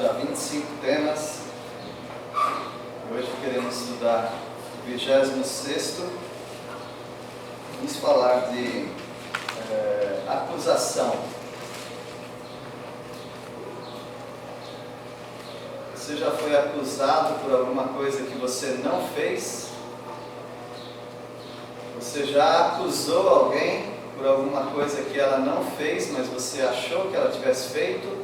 já 25 temas. Hoje queremos estudar o 26º. Vamos falar de acusação. Você já foi acusado por alguma coisa que você não fez? Você já acusou alguém por alguma coisa que ela não fez, mas você achou que ela tivesse feito?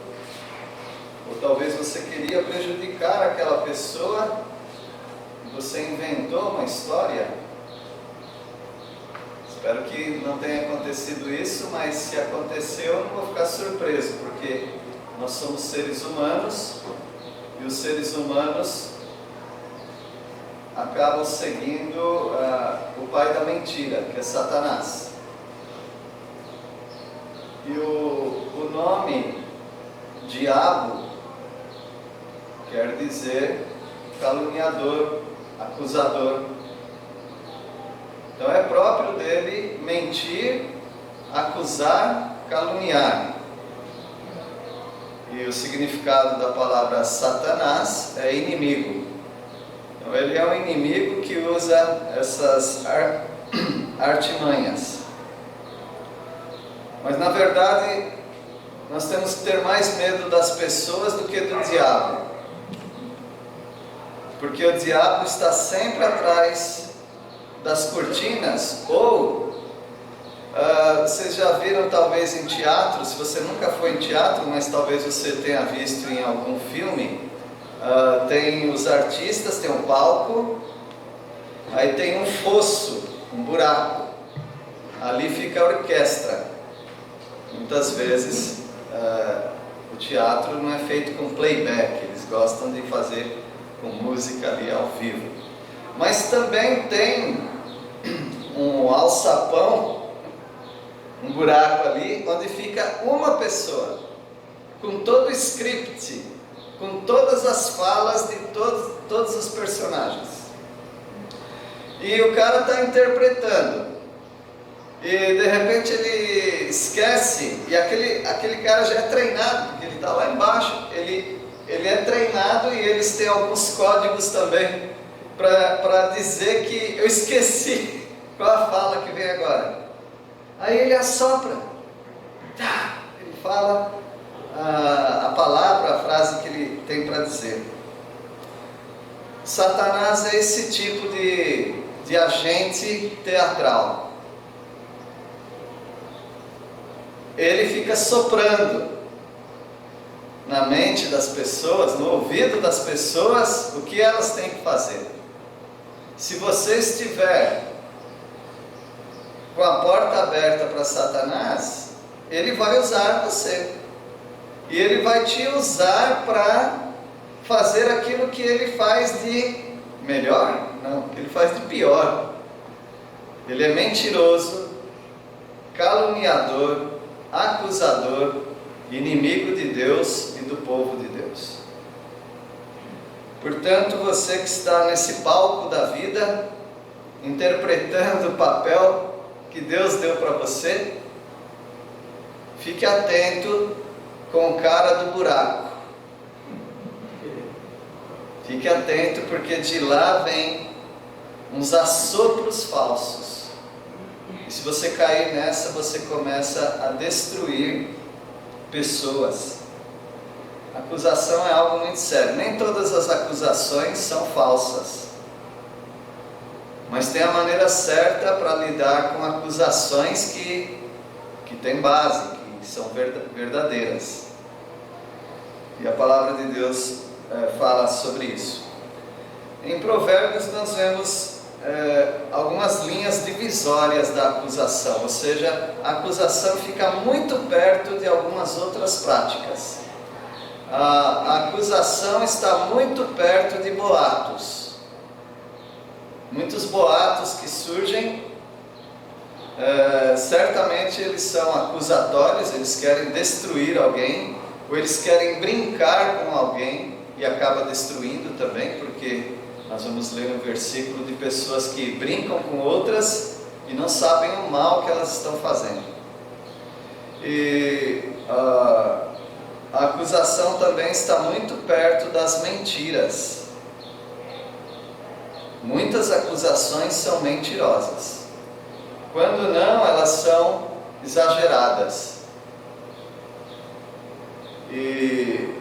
Ou talvez você queria prejudicar aquela pessoa e você inventou uma história? Espero que não tenha acontecido isso, mas se aconteceu, eu não vou ficar surpreso, porque nós somos seres humanos e os seres humanos acabam seguindo o pai da mentira, que é Satanás. E o nome diabo quer dizer caluniador, acusador. Então é próprio dele mentir, acusar, caluniar. E o significado da palavra Satanás é inimigo. Então ele é um inimigo que usa essas artimanhas. Mas na verdade, nós temos que ter mais medo das pessoas do que do diabo. Porque o diabo está sempre atrás das cortinas. Ou, vocês já viram talvez em teatro, se você nunca foi em teatro, mas talvez você tenha visto em algum filme, tem os artistas, tem um palco, aí tem um fosso, um buraco, ali fica a orquestra. Muitas vezes o teatro não é feito com playback, eles gostam de fazer com música ali ao vivo. Mas também tem um alçapão, um buraco ali, onde fica uma pessoa, com todo o script, com todas as falas de todos os personagens. E o cara está interpretando. E de repente ele esquece, e aquele cara já é treinado, porque ele está lá embaixo, ele é treinado e eles têm alguns códigos também para dizer que eu esqueci qual a fala que vem agora. Aí ele assopra, ele fala a palavra, a frase que ele tem para dizer. Satanás é esse tipo de agente teatral. Ele fica soprando na mente das pessoas, no ouvido das pessoas, o que elas têm que fazer. Se você estiver com a porta aberta para Satanás, ele vai usar você. E ele vai te usar para fazer aquilo que ele faz de melhor? Não, que ele faz de pior. Ele é mentiroso, caluniador, acusador, inimigo de Deus e do povo de Deus. Portanto, você que está nesse palco da vida, interpretando o papel que Deus deu para você, fique atento com o cara do buraco. Fique atento, porque de lá vem uns assopros falsos. E se você cair nessa, você começa a destruir pessoas. Acusação é algo muito sério. Nem todas as acusações são falsas, mas tem a maneira certa para lidar com acusações que têm base, que são verdadeiras. E a palavra de Deus fala sobre isso. Em Provérbios nós vemos algumas linhas divisórias da acusação, ou seja, a acusação fica muito perto de algumas outras práticas. A acusação está muito perto de boatos. Muitos boatos que surgem, certamente eles são acusatórios, eles querem destruir alguém, ou eles querem brincar com alguém e acaba destruindo também, porque nós vamos ler um versículo de pessoas que brincam com outras e não sabem o mal que elas estão fazendo. E a acusação também está muito perto das mentiras. Muitas acusações são mentirosas. Quando não, elas são exageradas. E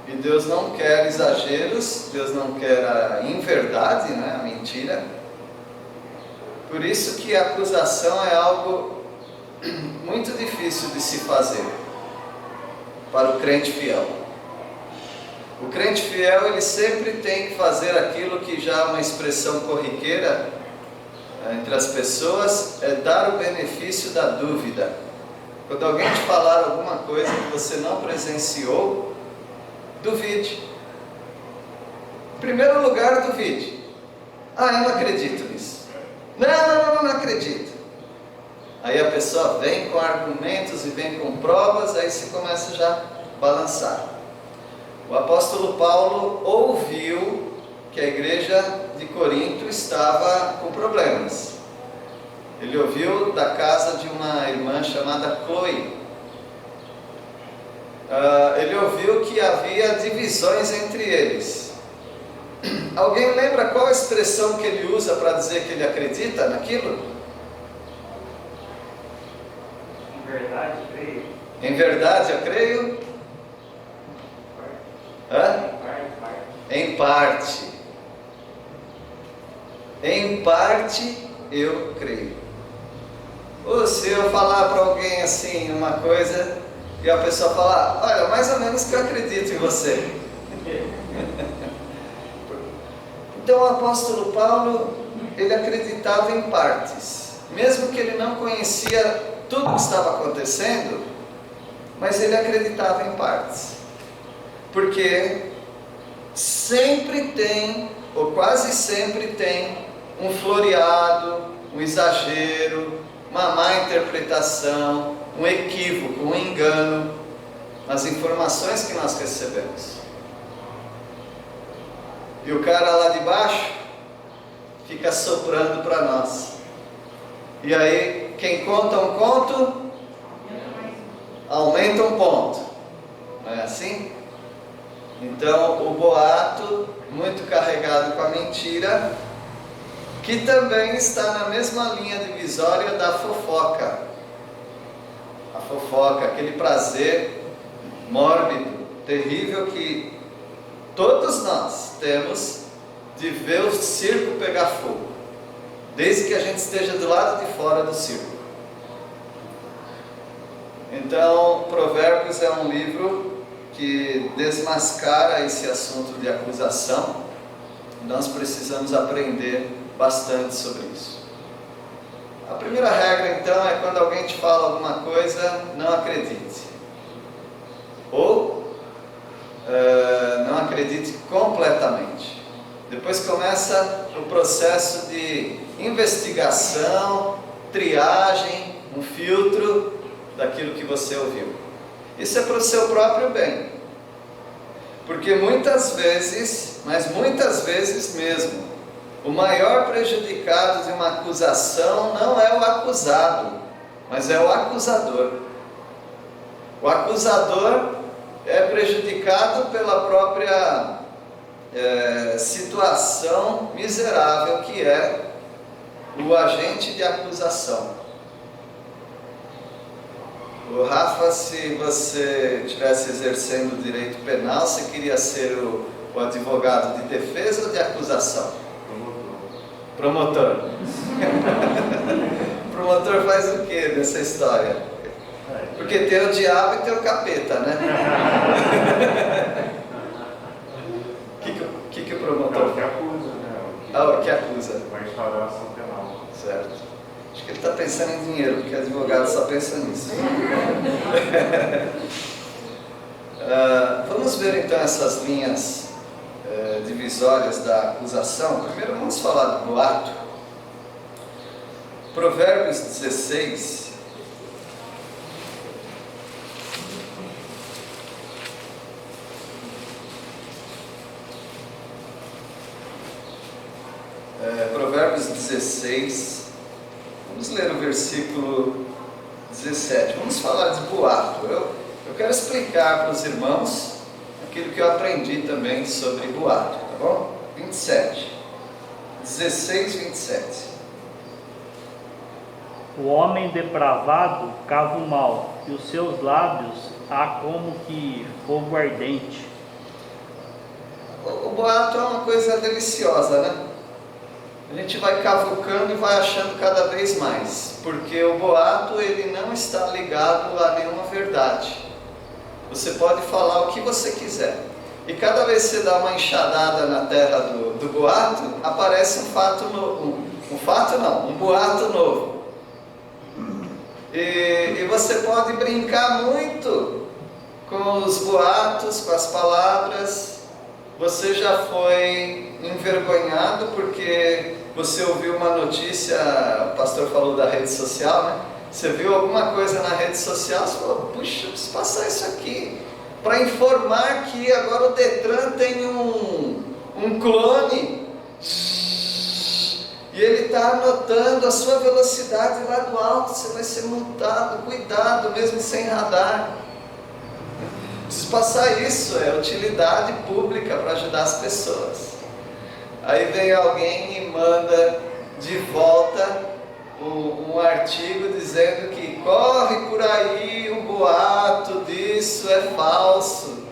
Deus não quer exageros, Deus não quer a inverdade, né? A mentira. Por isso que a acusação é algo muito difícil de se fazer para o crente fiel. O crente fiel, ele sempre tem que fazer aquilo que já é uma expressão corriqueira entre as pessoas, é dar o benefício da dúvida. Quando alguém te falar alguma coisa que você não presenciou, duvide. Em primeiro lugar, duvide. Eu não acredito nisso. Não acredito. Aí a pessoa vem com argumentos e vem com provas, aí se começa já a balançar. O apóstolo Paulo ouviu que a igreja de Corinto estava com problemas. Ele ouviu da casa de uma irmã chamada Chloe. Ele ouviu que havia divisões entre eles. Alguém lembra qual a expressão que ele usa para dizer que ele acredita naquilo? Em verdade, creio. Em verdade, eu creio? Em parte. Em parte eu creio. Ou se eu falar para alguém assim uma coisa e a pessoa falar, olha, mais ou menos que eu acredito em você. Então o apóstolo Paulo, ele acreditava em partes, mesmo que ele não conhecia tudo o que estava acontecendo, mas ele acreditava em partes, porque sempre tem, ou quase sempre tem, um floreado, um exagero, uma má interpretação, um equívoco, um engano nas informações que nós recebemos. E o cara lá de baixo fica soprando para nós. E aí, quem conta um conto, aumenta um ponto. Não é assim? Então, o boato, muito carregado com a mentira, que também está na mesma linha divisória da fofoca. A fofoca, aquele prazer mórbido, terrível que todos nós temos de ver o circo pegar fogo, desde que a gente esteja do lado de fora do circo. Então, Provérbios é um livro que desmascara esse assunto de acusação. Nós precisamos aprender bastante sobre isso. A primeira regra, então, é quando alguém te fala alguma coisa, não acredite. Ou não acredite completamente. Depois começa o processo de investigação, triagem, um filtro daquilo que você ouviu. Isso é para o seu próprio bem. Porque muitas vezes, mas muitas vezes mesmo, o maior prejudicado de uma acusação não é o acusado, mas é o acusador. O acusador é prejudicado pela própria situação miserável que é o agente de acusação. O Rafa, se você estivesse exercendo o direito penal, você queria ser o advogado de defesa ou de acusação? Promotor. Promotor faz o que nessa história? Porque tem o diabo e tem o capeta, né? O que o promotor? O que acusa, né? O que acusa. Vai instaurar a ação penal. Certo. Acho que ele está pensando em dinheiro, porque advogado só pensa nisso. Vamos ver então essas linhas divisórias da acusação. Primeiro vamos falar do boato. Provérbios 16. Provérbios 16, vamos ler o versículo 17. Vamos falar de boato. Eu quero explicar para os irmãos aquilo que eu aprendi também sobre boato, tá bom? 27, 16, 27. O homem depravado cava o mal, e os seus lábios há como que fogo ardente. O boato é uma coisa deliciosa, né? A gente vai cavucando e vai achando cada vez mais, porque o boato ele não está ligado a nenhuma verdade. Você pode falar o que você quiser, e cada vez que você dá uma enxadada na terra do boato, aparece um fato novo, um boato novo. E você pode brincar muito com os boatos, com as palavras. Você já foi envergonhado porque você ouviu uma notícia, o pastor falou da rede social, né? Você viu alguma coisa na rede social, você falou, puxa, preciso passar isso aqui, para informar que agora o Detran tem um clone, e ele está anotando a sua velocidade lá do alto, você vai ser multado, cuidado, mesmo sem radar. Preciso passar isso, é utilidade pública para ajudar as pessoas. Aí vem alguém e manda de volta um artigo dizendo que corre por aí o boato disso é falso.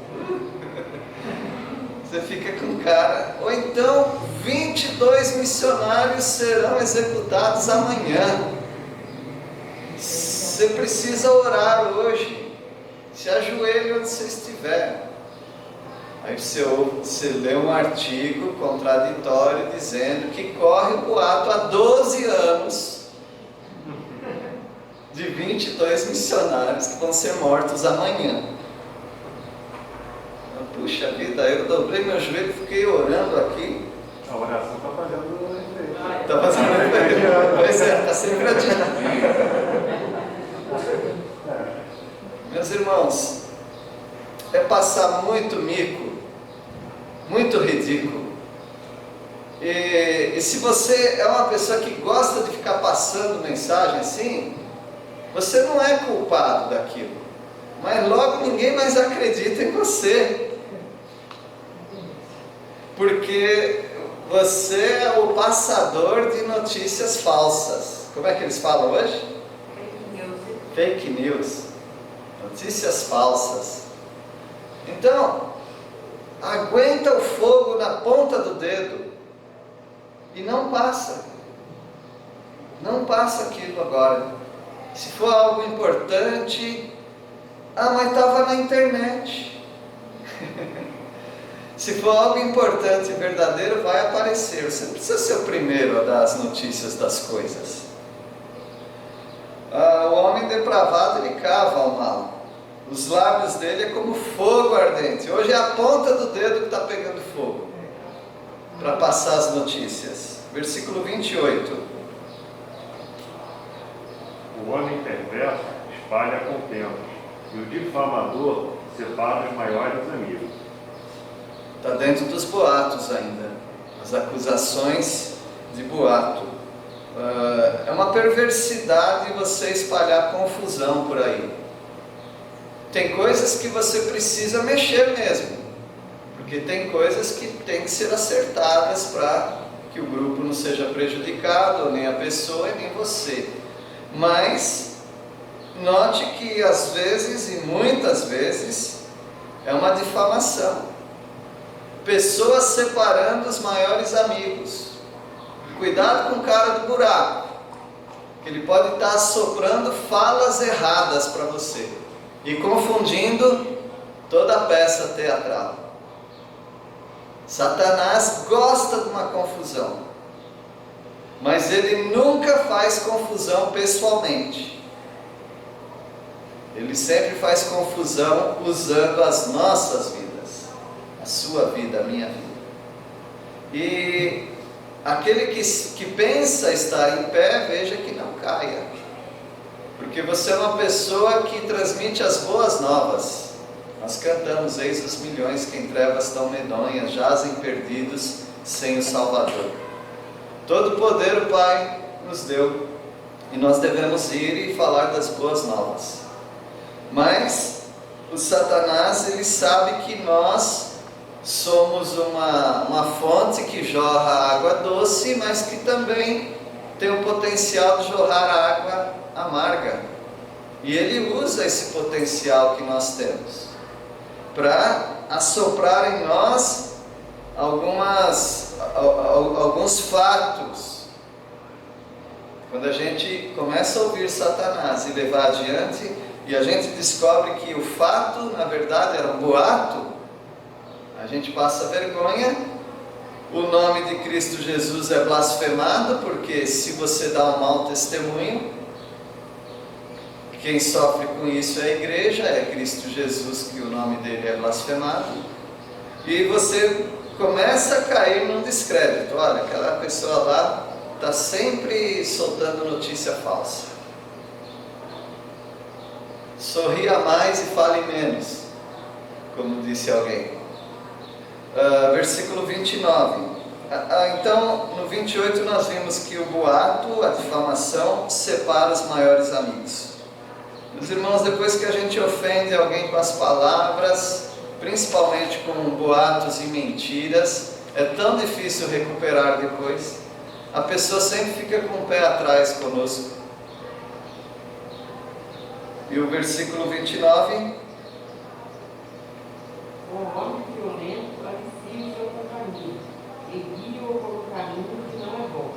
Você fica com cara. Ou então 22 missionários serão executados amanhã. Você precisa orar hoje. Se ajoelhe onde você estiver. Aí você lê um artigo contraditório dizendo que corre o boato há 12 anos de 22 missionários que vão ser mortos amanhã. Puxa vida, eu dobrei meu joelho e fiquei orando aqui. A oração está fazendo efeito. Está fazendo efeito. Pois é, está sempre adiante. Meus irmãos, é passar muito mico, muito ridículo. E se você é uma pessoa que gosta de ficar passando mensagem assim, você não é culpado daquilo, mas logo ninguém mais acredita em você, porque você é o passador de notícias falsas. Como é que eles falam hoje? Fake news. Notícias falsas. Então, aguenta o fogo na ponta do dedo e não passa. Não passa aquilo agora. Se for algo importante, mas estava na internet. Se for algo importante e verdadeiro, vai aparecer. Você não precisa ser o primeiro a dar as notícias das coisas. O homem depravado, ele cava o mal. Os lábios dele é como fogo ardente. Hoje é a ponta do dedo que está pegando fogo para passar as notícias. Versículo 28. O homem perverso espalha contentos, e o difamador separa os maiores amigos. Está dentro dos boatos ainda, as acusações de boato. É uma perversidade você espalhar confusão por aí. Tem coisas que você precisa mexer mesmo, porque tem coisas que tem que ser acertadas para que o grupo não seja prejudicado, nem a pessoa e nem você. Mas note que às vezes e muitas vezes é uma difamação. Pessoas separando os maiores amigos. Cuidado com o cara do buraco, que ele pode estar assoprando falas erradas para você e confundindo toda a peça teatral. Satanás gosta de uma confusão, mas ele nunca faz confusão pessoalmente. Ele sempre faz confusão usando as nossas vidas, a sua vida, a minha vida. E aquele que pensa estar em pé, veja que não caia, porque você é uma pessoa que transmite as boas novas. Nós cantamos: eis os milhões que em trevas tão medonhas jazem perdidos sem o Salvador. Todo poder o Pai nos deu, e nós devemos ir e falar das boas novas. Mas o Satanás, ele sabe que nós somos uma fonte que jorra água doce, mas que também tem o potencial de jorrar água amarga. E ele usa esse potencial que nós temos para assoprar em nós alguns fatos. Quando a gente começa a ouvir Satanás e levar adiante, e a gente descobre que o fato, na verdade, era um boato, a gente passa vergonha, o nome de Cristo Jesus é blasfemado, porque se você dá um mau testemunho, quem sofre com isso é a igreja, é Cristo Jesus, que o nome dele é blasfemado, e você começa a cair num descrédito. Olha, aquela pessoa lá está sempre soltando notícia falsa. Sorria mais e fale menos, como disse alguém. Versículo 29. Então, no 28 nós vimos que o boato, a difamação, separa os maiores amigos. Meus irmãos, depois que a gente ofende alguém com as palavras, principalmente com boatos e mentiras, é tão difícil recuperar depois. A pessoa sempre fica com o pé atrás conosco. E o versículo 29. O homem violento alicia o seu caminho, e guia-o pelo caminho que não é bom.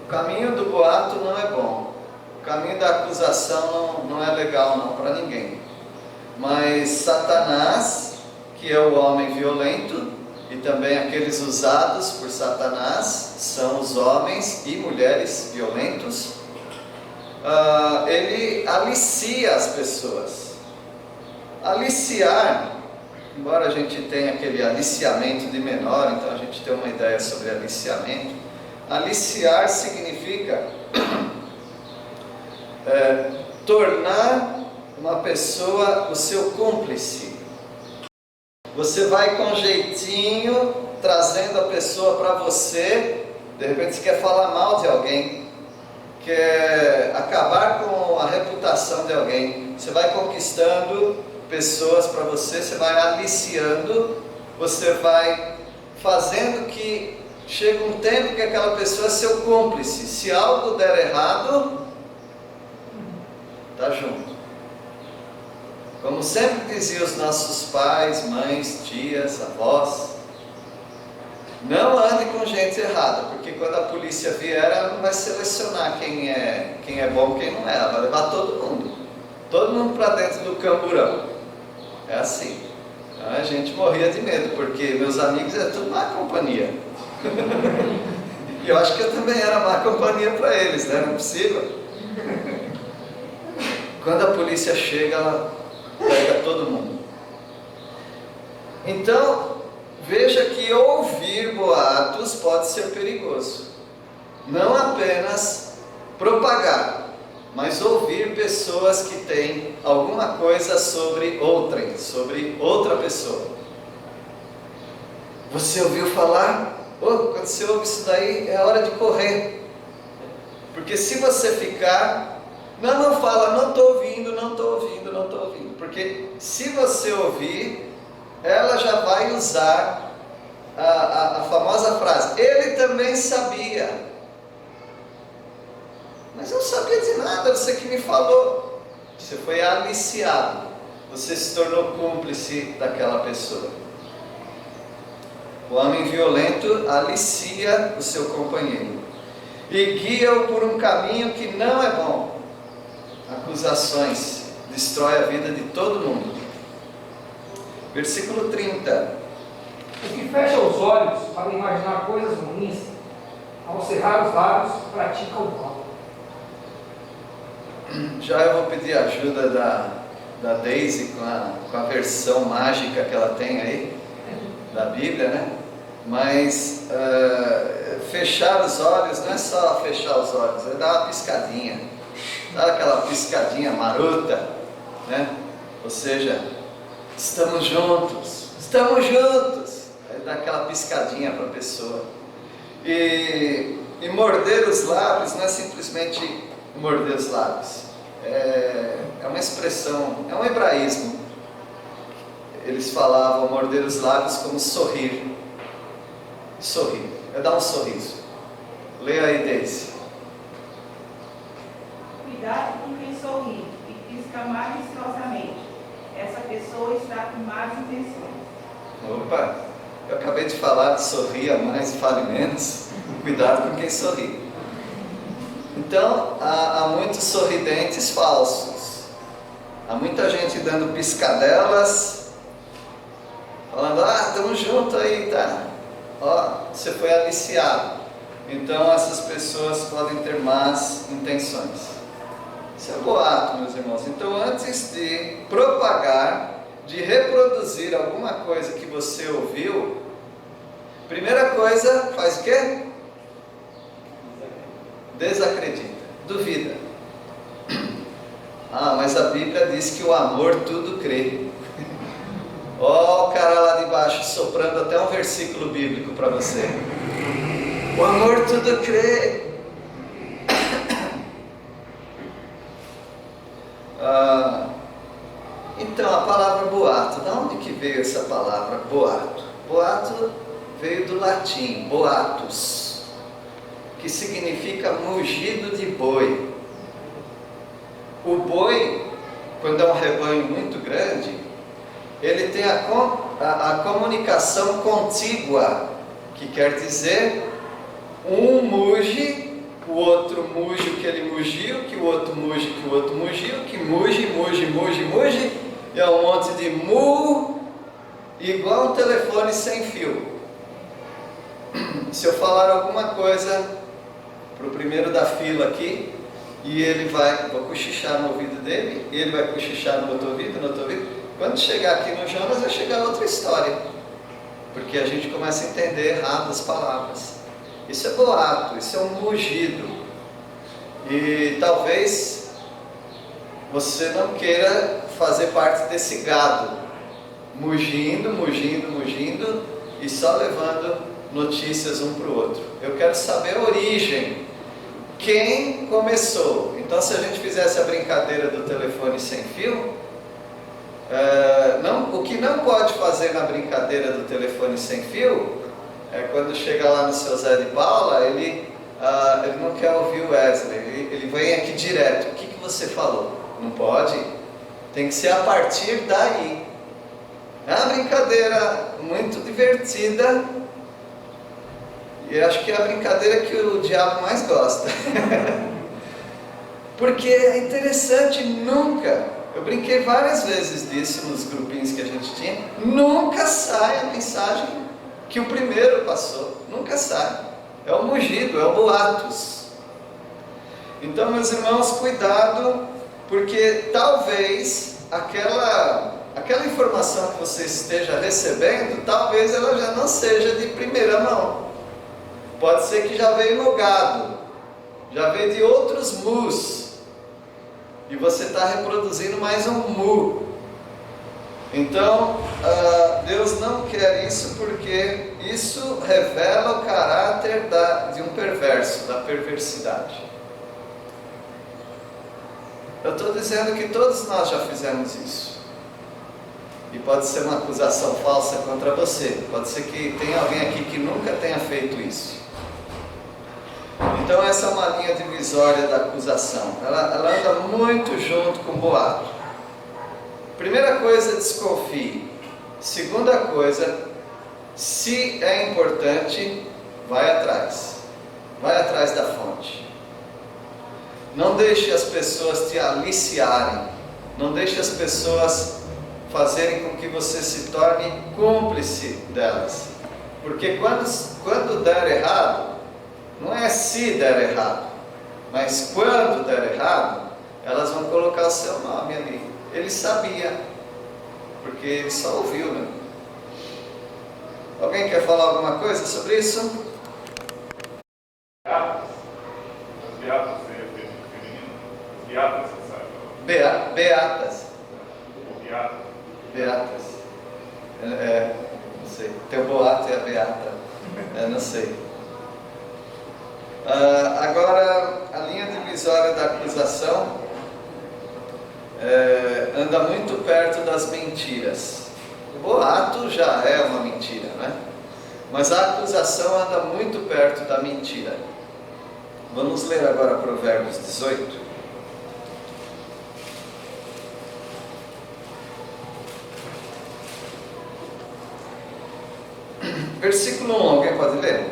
O caminho do boato não é bom. O caminho da acusação não é legal não para ninguém. Mas Satanás, que é o homem violento, e também aqueles usados por Satanás, são os homens e mulheres violentos, ele alicia as pessoas. Aliciar, embora a gente tenha aquele aliciamento de menor, então a gente tem uma ideia sobre aliciamento. Aliciar significa tornar uma pessoa o seu cúmplice. Você vai com jeitinho, trazendo a pessoa para você. De repente você quer falar mal de alguém, quer acabar com a reputação de alguém. Você vai conquistando pessoas para você, você vai aliciando, você vai fazendo que chega um tempo que aquela pessoa é seu cúmplice. Se algo der errado, está junto. Como sempre diziam os nossos pais, mães, tias, avós, não ande com gente errada, porque quando a polícia vier, ela não vai selecionar quem é bom e quem não é, ela vai levar todo mundo para dentro do camburão. É assim. Então a gente morria de medo, porque meus amigos eram tudo má companhia. E eu acho que eu também era má companhia para eles, né? Não é possível. Quando a polícia chega, ela pega todo mundo. Então, veja que ouvir boatos pode ser perigoso. Não apenas propagar, mas ouvir pessoas que têm alguma coisa sobre outrem, sobre outra pessoa. Você ouviu falar? Quando você ouve isso daí, é hora de correr. Porque se você ficar... Não fala, não estou ouvindo, não estou ouvindo, não estou ouvindo. Porque se você ouvir, ela já vai usar a famosa frase, ele também sabia. Mas eu não sabia de nada, você que me falou. Você foi aliciado, você se tornou cúmplice daquela pessoa. O homem violento alicia o seu companheiro e guia-o por um caminho que não é bom. Acusações, destrói a vida de todo mundo. Versículo 30. O que fecha os olhos para imaginar coisas ruins, ao cerrar os lábios, pratica o mal. Já eu vou pedir ajuda da Daisy com a versão mágica que ela tem aí, da Bíblia, né? Mas fechar os olhos não é só fechar os olhos, é dar uma piscadinha. Dá aquela piscadinha marota, né? Ou seja, estamos juntos. Aí dá aquela piscadinha para a pessoa. E morder os lábios não é simplesmente morder os lábios. É uma expressão, é um hebraísmo. eles falavam morder os lábios como sorrir. Sorrir, é dar um sorriso. Leia aí, Deise. Cuidado com quem sorri e pisca maliciosamente. Essa pessoa está com más intenções. Opa, eu acabei de falar de sorria mais e fale menos. Cuidado com quem sorri. Então, há muitos sorridentes falsos. Há muita gente dando piscadelas, falando, estamos juntos aí, tá? Você foi aliciado. Então, essas pessoas podem ter más intenções. Isso é boato, meus irmãos. Então, antes de propagar, de reproduzir alguma coisa que você ouviu, primeira coisa, faz o quê? Desacredita, duvida. Mas a Bíblia diz que o amor tudo crê. O cara lá de baixo soprando até um versículo bíblico para você. O amor tudo crê. Então, a palavra boato, de onde que veio essa palavra boato? Boato veio do latim, boatus, que significa mugido de boi. O boi, quando é um rebanho muito grande, ele tem a comunicação contígua, que quer dizer, um muge, o outro muge o que ele mugiu, que o outro muge que o outro mugiu, que muge, e é um monte de mu, igual um telefone sem fio. Se eu falar alguma coisa para o primeiro da fila aqui, e ele vou cochichar no ouvido dele, e ele vai cochichar no outro ouvido, quando chegar aqui no Jonas vai chegar outra história, porque a gente começa a entender errado as palavras. Isso é boato, isso é um mugido, e talvez você não queira fazer parte desse gado, mugindo, e só levando notícias um para o outro. Eu quero saber a origem, quem começou. Então, se a gente fizesse a brincadeira do telefone sem fio, o que não pode fazer na brincadeira do telefone sem fio, é quando chega lá no seu Zé de Paula, ele não quer ouvir o Wesley, ele vem aqui direto. O que você falou? Não pode, tem que ser a partir daí. É uma brincadeira muito divertida, e acho que é a brincadeira que o diabo mais gosta. Porque é interessante, eu brinquei várias vezes disso nos grupinhos que a gente tinha, nunca sai a mensagem que o primeiro passou, nunca sai. É o mugido, é o boatus. Então, meus irmãos, cuidado, porque talvez aquela informação que você esteja recebendo, talvez ela já não seja de primeira mão. Pode ser que já veio no gado, já veio de outros mus, e você está reproduzindo mais um mu. Então, Deus não quer isso, porque isso revela o caráter de um perverso, da perversidade. Eu estou dizendo que todos nós já fizemos isso. E pode ser uma acusação falsa contra você. Pode ser que tenha alguém aqui que nunca tenha feito isso. Então essa é uma linha divisória da acusação. Ela anda muito junto com o boato. Primeira coisa, desconfie. Segunda coisa, se é importante, vai atrás. Vai atrás da fonte. Não deixe as pessoas te aliciarem. Não deixe as pessoas fazerem com que você se torne cúmplice delas. Porque quando der errado, não é se der errado, mas quando der errado, elas vão colocar o seu nome ali. Ele sabia, porque ele só ouviu, né? Alguém quer falar alguma coisa sobre isso? Beatas seria feminino? Beatas, você sabe? Beatas. Beatas. Não sei. Tem o boato e a beata. Não sei. Agora, a linha divisória da acusação anda muito perto das mentiras. O boato já é uma mentira, né? Mas a acusação anda muito perto da mentira. Vamos ler agora Provérbios 18. Versículo 1, alguém pode ler?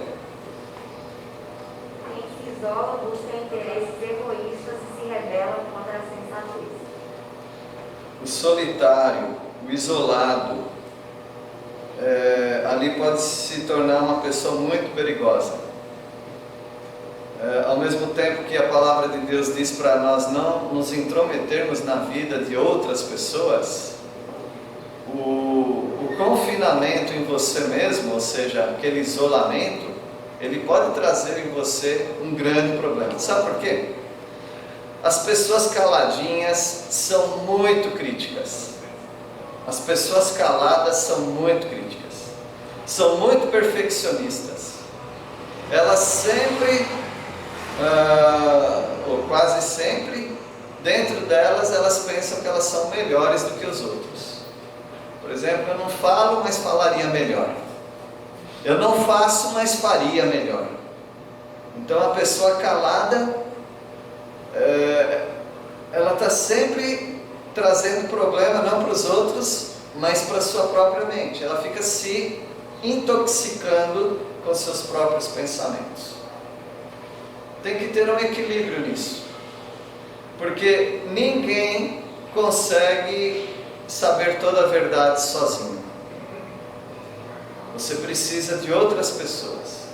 Quem se isola busca interesses egoístas e se rebela contra a sensatez. O solitário, o isolado, ali pode se tornar uma pessoa muito perigosa. Ao mesmo tempo que a palavra de Deus diz para nós não nos intrometermos na vida de outras pessoas, o confinamento em você mesmo, ou seja, aquele isolamento, ele pode trazer em você um grande problema. Sabe por quê? As pessoas caladinhas são muito críticas. As pessoas caladas são muito críticas. São muito perfeccionistas. Elas sempre, ou quase sempre, dentro delas, elas pensam que elas são melhores do que os outros. Por exemplo, eu não falo, mas falaria melhor. Eu não faço, mas faria melhor. Então a pessoa calada, ela está sempre trazendo problema não para os outros, mas para a sua própria mente. Ela fica se intoxicando com seus próprios pensamentos. Tem que ter um equilíbrio nisso, porque ninguém consegue saber toda a verdade sozinho. Você precisa de outras pessoas.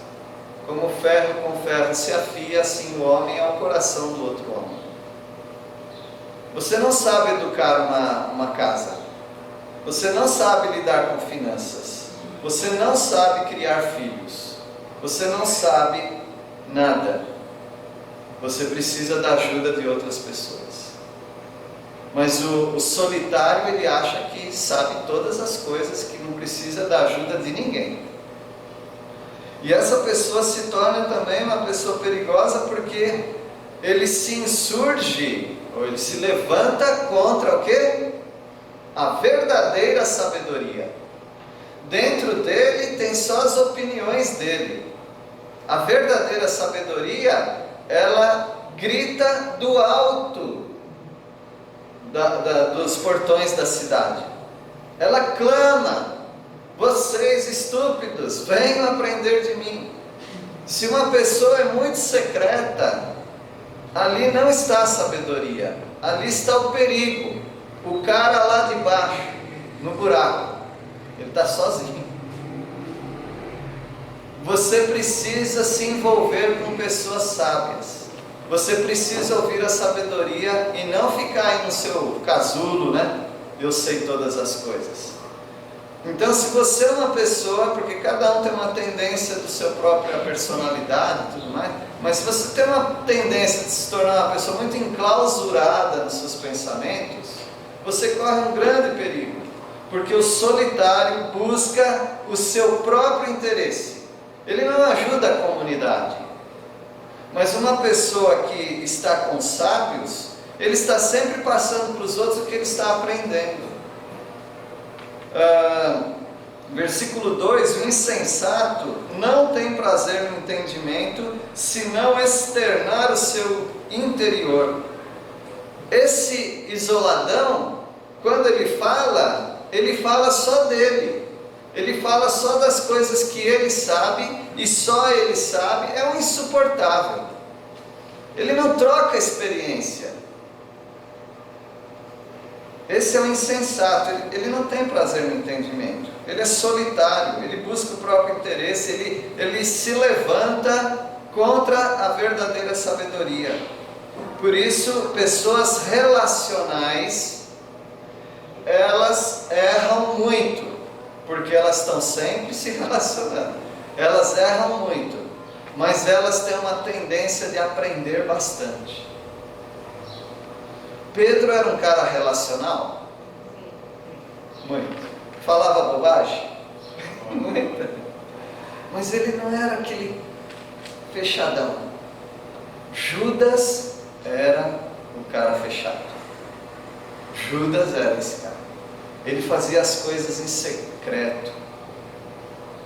Como ferro com ferro se afia, assim o homem ao coração do outro homem. Você não sabe educar uma casa. Você não sabe lidar com finanças. Você não sabe criar filhos. Você não sabe nada. Você precisa da ajuda de outras pessoas. Mas o solitário, ele acha que sabe todas as coisas, que não precisa da ajuda de ninguém. E essa pessoa se torna também uma pessoa perigosa, porque ele se insurge, ou ele se levanta contra o quê? A verdadeira sabedoria. Dentro dele tem só as opiniões dele. A verdadeira sabedoria, ela grita do alto dos portões da cidade. Ela clama: vocês estúpidos, venham aprender de mim. Se uma pessoa é muito secreta, ali não está a sabedoria, ali está o perigo. O cara lá de baixo, no buraco, ele está sozinho. Você precisa se envolver com pessoas sábias. Você precisa ouvir a sabedoria e não ficar aí no seu casulo, né? Eu sei todas as coisas. Então, se você é uma pessoa, porque cada um tem uma tendência do seu própria personalidade e tudo mais, mas se você tem uma tendência de se tornar uma pessoa muito enclausurada nos seus pensamentos, você corre um grande perigo, porque o solitário busca o seu próprio interesse. Ele não ajuda a comunidade. Mas uma pessoa que está com sábios, ele está sempre passando para os outros o que ele está aprendendo. Versículo 2: o insensato não tem prazer no entendimento, senão externar o seu interior. Esse isoladão, quando ele fala só dele. Ele fala só das coisas que ele sabe, e só ele sabe. É um insuportável. Ele não troca experiência. Esse é um insensato. Ele não tem prazer no entendimento. Ele é solitário. Ele busca o próprio interesse. Ele se levanta contra a verdadeira sabedoria. Por isso, pessoas relacionais, elas erram muito, porque elas estão sempre se relacionando. Elas erram muito, mas elas têm uma tendência de aprender bastante. Pedro era um cara relacional? Muito. Falava bobagem? Muito. Mas ele não era aquele fechadão. Judas era o cara fechado. Judas era esse cara. Ele fazia as coisas em secreto.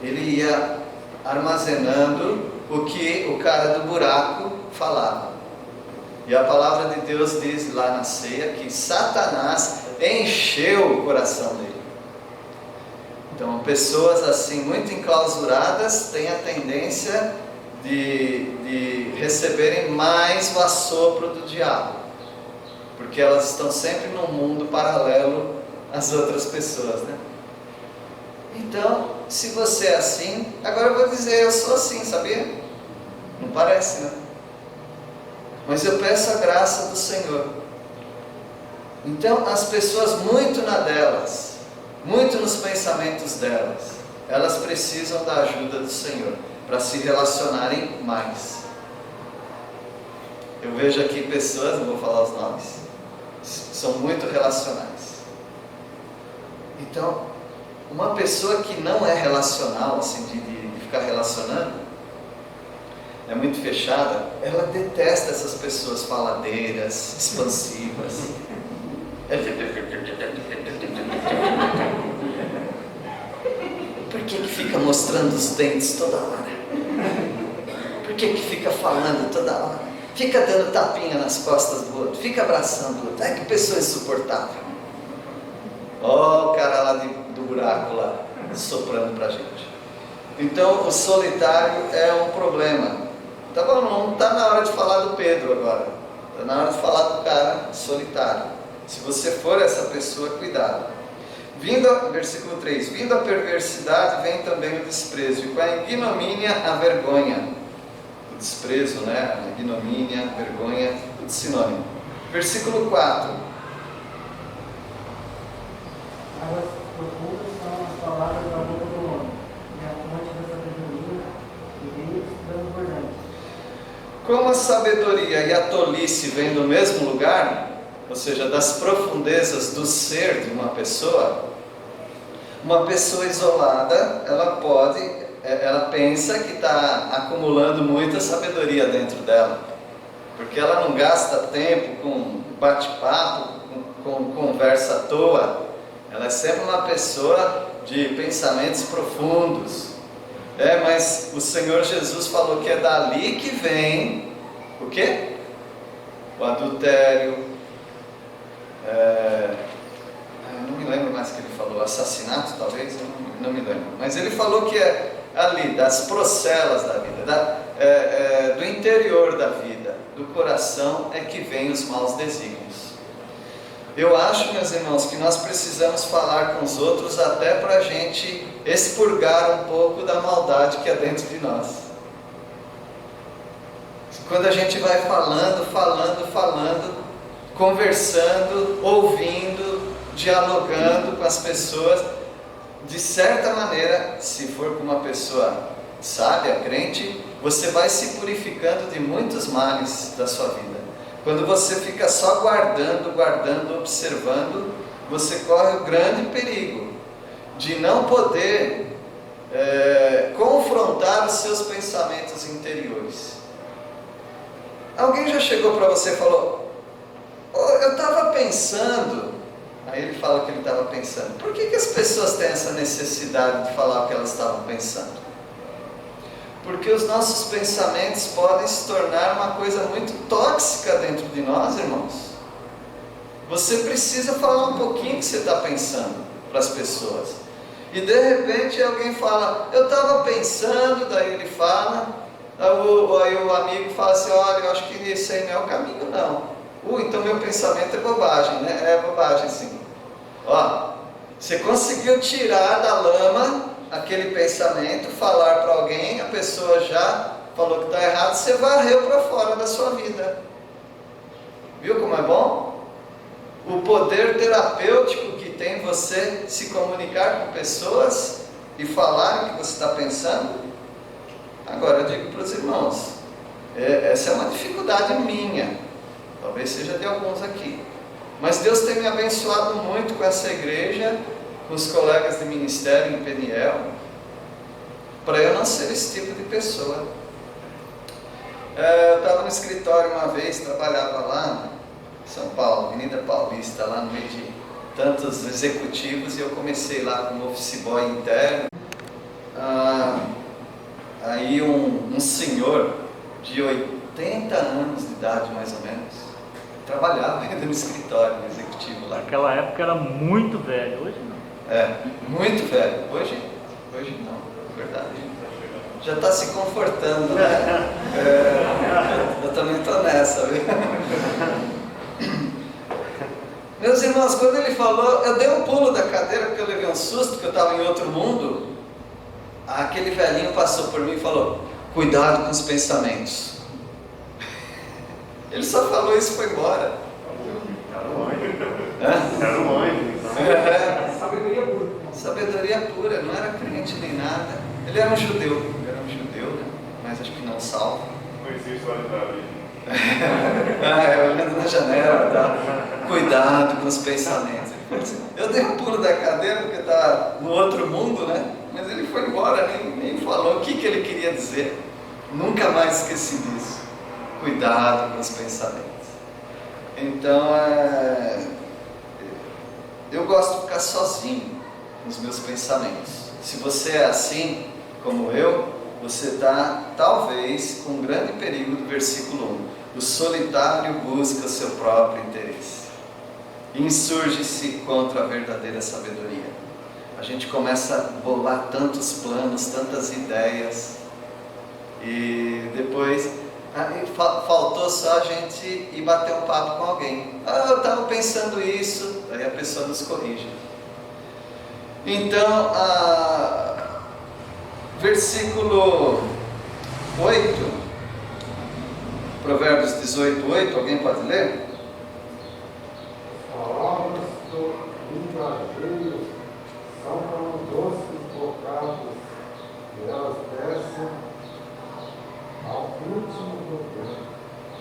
Ele ia armazenando o que o cara do buraco falava. E a palavra de Deus diz lá na ceia que Satanás encheu o coração dele. Então, pessoas assim, muito enclausuradas, têm a tendência de receberem mais o assopro do diabo, porque elas estão sempre num mundo paralelo às outras pessoas, né? Então, se você é assim, agora eu vou dizer, eu sou assim, sabia? Não parece, né? Mas eu peço a graça do Senhor. Então, as pessoas muito na delas, muito nos pensamentos delas, elas precisam da ajuda do Senhor para se relacionarem mais. Eu vejo aqui pessoas, não vou falar os nomes, são muito relacionais. Então, uma pessoa que não é relacional, assim, de ficar relacionando, é muito fechada, ela detesta essas pessoas faladeiras, expansivas. Por que fica mostrando os dentes toda hora? Por que fica falando toda hora? Fica dando tapinha nas costas do outro, fica abraçando o outro. Ai, que pessoa insuportável. Ó, o cara lá do buraco lá, soprando pra gente. Então, o solitário é um problema. Tá bom, não está na hora de falar do Pedro agora. Está na hora de falar do cara solitário. Se você for essa pessoa, cuidado. Versículo 3, vindo a perversidade, vem também o desprezo, e com a ignomínia, a vergonha. O desprezo, né? A ignomínia, a vergonha, tudo sinônimo. Versículo 4. Águas profundas são as palavras da boca do homem, e a fonte da sabedoria e rios transbordantes. Como a sabedoria e a tolice vêm do mesmo lugar, ou seja, das profundezas do ser de uma pessoa isolada, ela pensa que está acumulando muita sabedoria dentro dela, porque ela não gasta tempo com bate-papo, com conversa à toa. Ela é sempre uma pessoa de pensamentos profundos. Mas o Senhor Jesus falou que é dali que vem o quê? O adultério, não me lembro mais o que ele falou, assassinato talvez, eu não me lembro, mas ele falou que é ali, das procelas da vida, do interior da vida, do coração é que vem os maus desígnios. Eu acho, meus irmãos, que nós precisamos falar com os outros até para a gente expurgar um pouco da maldade que é dentro de nós. Quando a gente vai falando, conversando, ouvindo, dialogando com as pessoas, de certa maneira, se for com uma pessoa sábia, crente, você vai se purificando de muitos males da sua vida. Quando você fica só guardando, observando, você corre o grande perigo de não poder confrontar os seus pensamentos interiores. Alguém já chegou para você e falou: eu estava pensando. Aí ele fala que ele estava pensando. Por que as pessoas têm essa necessidade de falar o que elas estavam pensando? Porque os nossos pensamentos podem se tornar uma coisa muito tóxica dentro de nós, irmãos. Você precisa falar um pouquinho o que você está pensando para as pessoas. E de repente alguém fala: eu estava pensando, daí ele fala, aí o amigo fala assim: olha, eu acho que esse aí não é o caminho não. Então meu pensamento é bobagem, né? É bobagem sim. Você conseguiu tirar da lama aquele pensamento, falar para alguém, a pessoa já falou que está errado, você varreu para fora da sua vida. Viu como é bom? O poder terapêutico que tem você se comunicar com pessoas e falar o que você está pensando. Agora eu digo para os irmãos, essa é uma dificuldade minha, talvez seja de alguns aqui, mas Deus tem me abençoado muito com essa igreja, com os colegas de ministério em Peniel, para eu não ser esse tipo de pessoa. Eu estava no escritório uma vez, trabalhava lá em São Paulo, Avenida Paulista, lá no meio de tantos executivos, e eu comecei lá como office boy interno. Aí um senhor de 80 anos de idade, mais ou menos, trabalhava ainda no escritório, no executivo lá. Naquela época era muito velho, hoje não. Muito velho. Hoje não, é verdade. Já está se confortando, né? Eu também estou nessa, viu? Meus irmãos, quando ele falou, eu dei um pulo da cadeira porque eu levei um susto, porque eu estava em outro mundo. Aquele velhinho passou por mim e falou: cuidado com os pensamentos. Ele só falou isso e foi embora. Era um anjo, então. Sabedoria pura. Sabedoria pura, não era crente nem nada. Ele era um judeu, né? Mas acho que não salvo. Conheci a história da Davi. Olhando na janela, tá? Cuidado com os pensamentos. Eu dei um pulo da cadeira porque está no outro mundo, né? Mas ele foi embora, nem falou o que ele queria dizer. Nunca mais esqueci disso. Cuidado com os pensamentos. Então, eu gosto de ficar sozinho nos meus pensamentos. Se você é assim, como eu, você está, talvez, com um grande perigo do versículo 1. O solitário busca o seu próprio interesse. Insurge-se contra a verdadeira sabedoria. A gente começa a bolar tantos planos, tantas ideias, e depois faltou só a gente ir bater um papo com alguém. Eu estava pensando isso, aí a pessoa nos corrige. Então, versículo 8, Provérbios 18:8, alguém pode ler? Palavras do linguageiro são como doces bocados, e elas descem ao íntimo do ventre.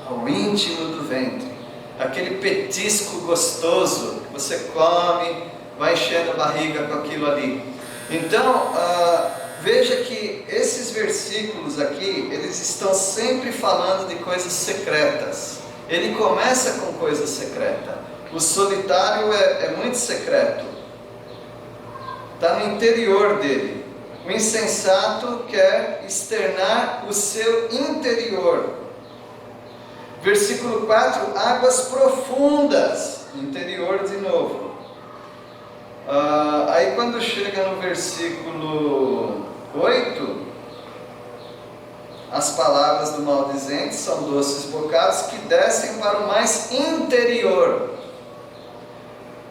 Ao íntimo do ventre. Aquele petisco gostoso que você come, vai enchendo a barriga com aquilo ali. Então, veja que esses versículos aqui, eles estão sempre falando de coisas secretas. Ele começa com coisa secreta. O solitário é muito secreto. Está no interior dele. O insensato quer externar o seu interior. Versículo 4, águas profundas. Interior de novo. Aí quando chega no versículo 8, as palavras do maldizente são doces bocados que descem para o mais interior.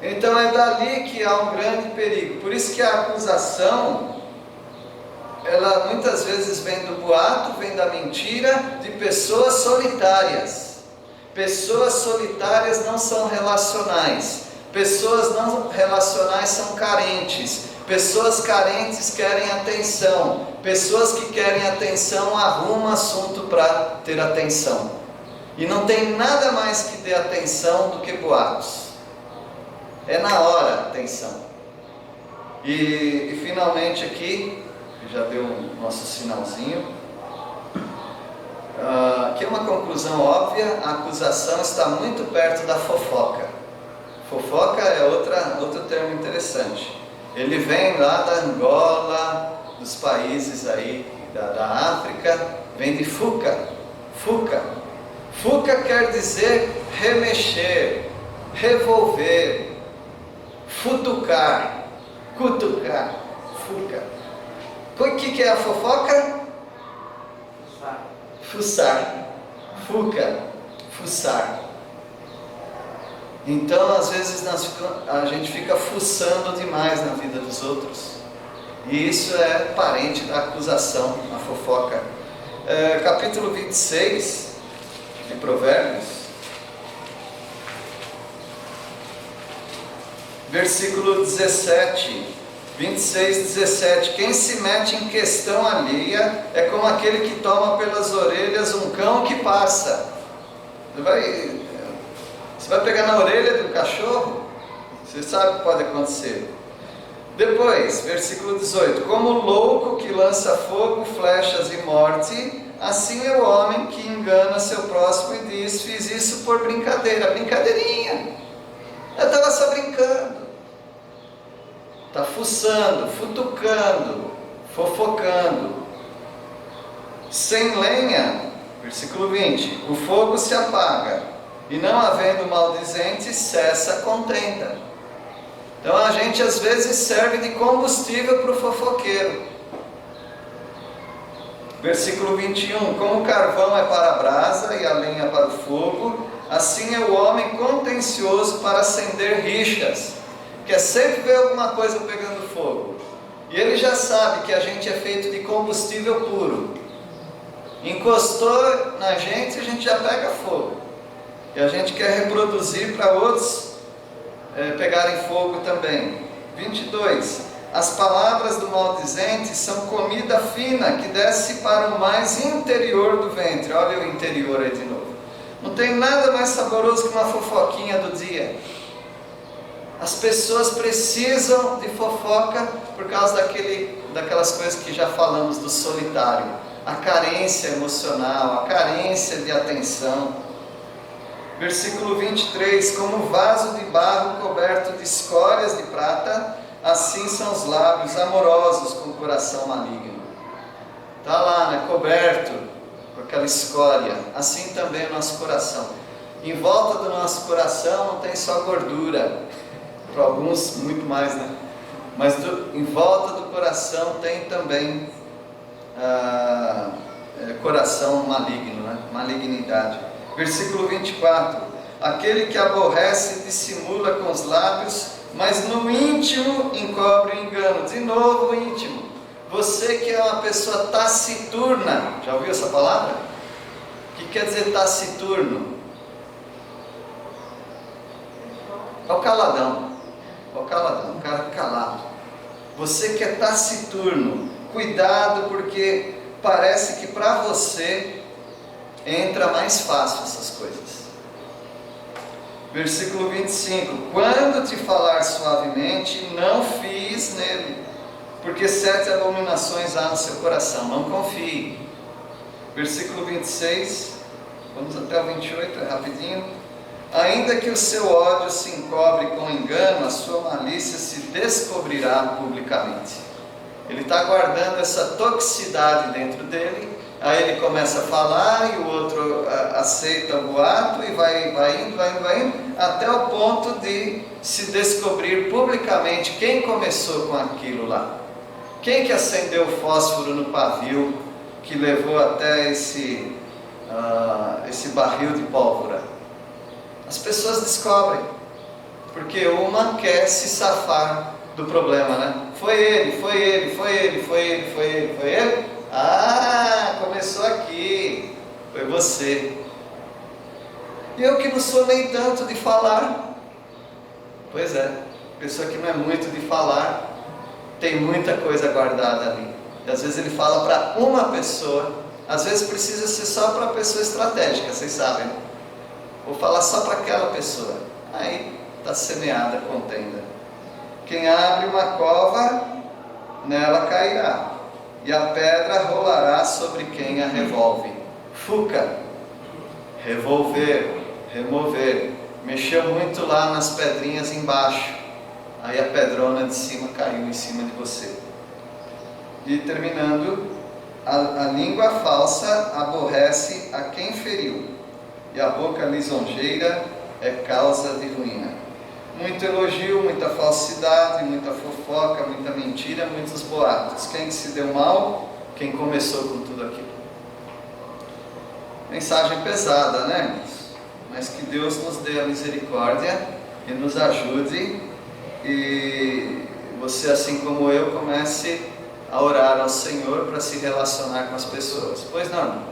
Então é dali que há um grande perigo. Por isso que a acusação, ela muitas vezes vem do boato, vem da mentira, de pessoas solitárias. Pessoas solitárias não são relacionais. Pessoas não relacionais são carentes. Pessoas carentes querem atenção. Pessoas que querem atenção arrumam assunto para ter atenção. E não tem nada mais que dê atenção do que boatos. É na hora atenção. E finalmente aqui, já deu o nosso sinalzinho, que é uma conclusão óbvia, a acusação está muito perto da fofoca. Fofoca é outro termo interessante. Ele vem lá da Angola, dos países aí da África, vem de fuca. Fuca quer dizer remexer, revolver, futucar, cutucar, fuca. O que é a fofoca? Fuçar. Fuca, fuçar. Então, às vezes, a gente fica fuçando demais na vida dos outros. E isso é parente da acusação, a fofoca. Capítulo 26 de Provérbios, versículo 17, 26, 17. Quem se mete em questão alheia é como aquele que toma pelas orelhas um cão que passa. Você vai pegar na orelha do cachorro? Você sabe o que pode acontecer. Depois, versículo 18. Como o louco que lança fogo, flechas e morte, assim é o homem que engana seu próximo e diz: fiz isso por brincadeira. Brincadeirinha. Eu estava só brincando. está fuçando, futucando, fofocando. Sem lenha, versículo 20, o fogo se apaga, e não havendo maldizente, cessa a contenda. Então a gente às vezes serve de combustível para o fofoqueiro. Versículo 21, como o carvão é para a brasa e a lenha para o fogo, assim é o homem contencioso para acender rixas, quer sempre ver alguma coisa pegando fogo. E ele já sabe que a gente é feito de combustível puro. Encostou na gente, a gente já pega fogo. E a gente quer reproduzir para outros pegarem fogo também. 22. As palavras do maldizente são comida fina que desce para o mais interior do ventre. Olha o interior aí de novo. Não tem nada mais saboroso que uma fofoquinha do dia. As pessoas precisam de fofoca por causa daquelas coisas que já falamos do solitário. A carência emocional, a carência de atenção. Versículo 23, como vaso de barro coberto de escórias de prata, assim são os lábios amorosos com o coração maligno. Está lá, né, coberto com aquela escória. Assim também o nosso coração. Em volta do nosso coração não tem só gordura, para alguns muito mais, né? Mas em volta do coração tem também coração maligno, né? Malignidade. Versículo 24, aquele que aborrece dissimula com os lábios, mas no íntimo encobre o engano. De novo o íntimo. Você que é uma pessoa taciturna, já ouviu essa palavra? O que quer dizer taciturno? É o caladão. É o caladão, o cara calado. Você que é taciturno, cuidado, porque parece que para você entra mais fácil essas coisas. Versículo 25, quando te falar suavemente, não fies nele, porque 7 abominações há no seu coração, não confie. Versículo 26, vamos até o 28, é rapidinho. Ainda que o seu ódio se encobre com engano, a sua malícia se descobrirá publicamente. Ele está guardando essa toxicidade dentro dele. Aí ele começa a falar e o outro aceita o boato e vai indo, até o ponto de se descobrir publicamente quem começou com aquilo lá. Quem que acendeu o fósforo no pavio que levou até esse barril de pólvora? As pessoas descobrem, porque uma quer se safar do problema, né? Foi ele. Ah, começou aqui, foi você. E eu que não sou nem tanto de falar. Pois é, pessoa que não é muito de falar, tem muita coisa guardada ali. E às vezes ele fala para uma pessoa, às vezes precisa ser só para uma pessoa estratégica, vocês sabem, né? Vou falar só para aquela pessoa. Aí está semeada a contenda. Quem abre uma cova, nela cairá, e a pedra rolará sobre quem a revolve. Fuca, revolver, remover. Mexeu muito lá nas pedrinhas embaixo, aí a pedrona de cima caiu em cima de você. E terminando, a língua falsa aborrece a quem feriu, e a boca lisonjeira é causa de ruína. Muito elogio, muita falsidade, muita fofoca, muita mentira, muitos boatos. Quem que se deu mal? Quem começou com tudo aquilo. Mensagem pesada, né, irmãos? Mas que Deus nos dê a misericórdia e nos ajude, e você, assim como eu, comece a orar ao Senhor para se relacionar com as pessoas. Pois não?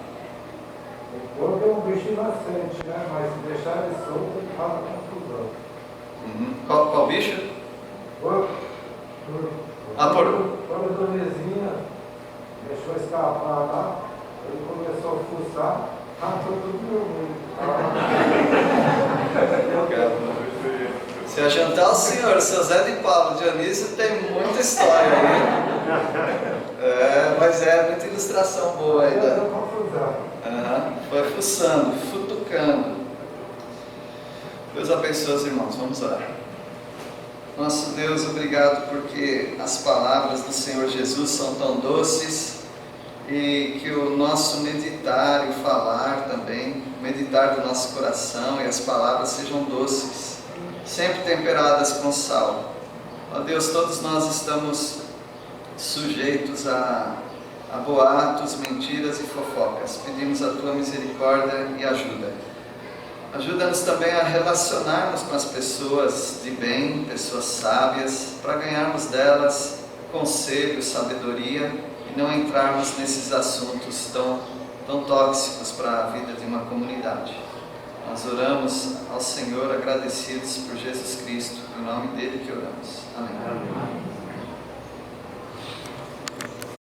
O corpo é um bicho inocente, né? Mas se deixar ele solto, ele faz confusão. Qual bicho? Porco. Porco. Quando a Donezinha deixou escapar lá, ele começou a fuçar, ratou tudo meu mundo. Se ajuntar o senhor, o seu Zé de Paulo, Dionísio, tem muita história aí. Mas é muita ilustração boa aí. Foi fuçando, futucando. Deus abençoe os irmãos, vamos orar. Nosso Deus, obrigado porque as palavras do Senhor Jesus são tão doces e que o nosso meditar e o falar também, o meditar do nosso coração e as palavras sejam doces, sempre temperadas com sal. Ó Deus, todos nós estamos sujeitos a boatos, mentiras e fofocas. Pedimos a Tua misericórdia e ajuda. Ajuda-nos também a relacionarmos com as pessoas de bem, pessoas sábias, para ganharmos delas conselho, sabedoria e não entrarmos nesses assuntos tão tóxicos para a vida de uma comunidade. Nós oramos ao Senhor agradecidos por Jesus Cristo, em nome dele que oramos. Amém. Amém.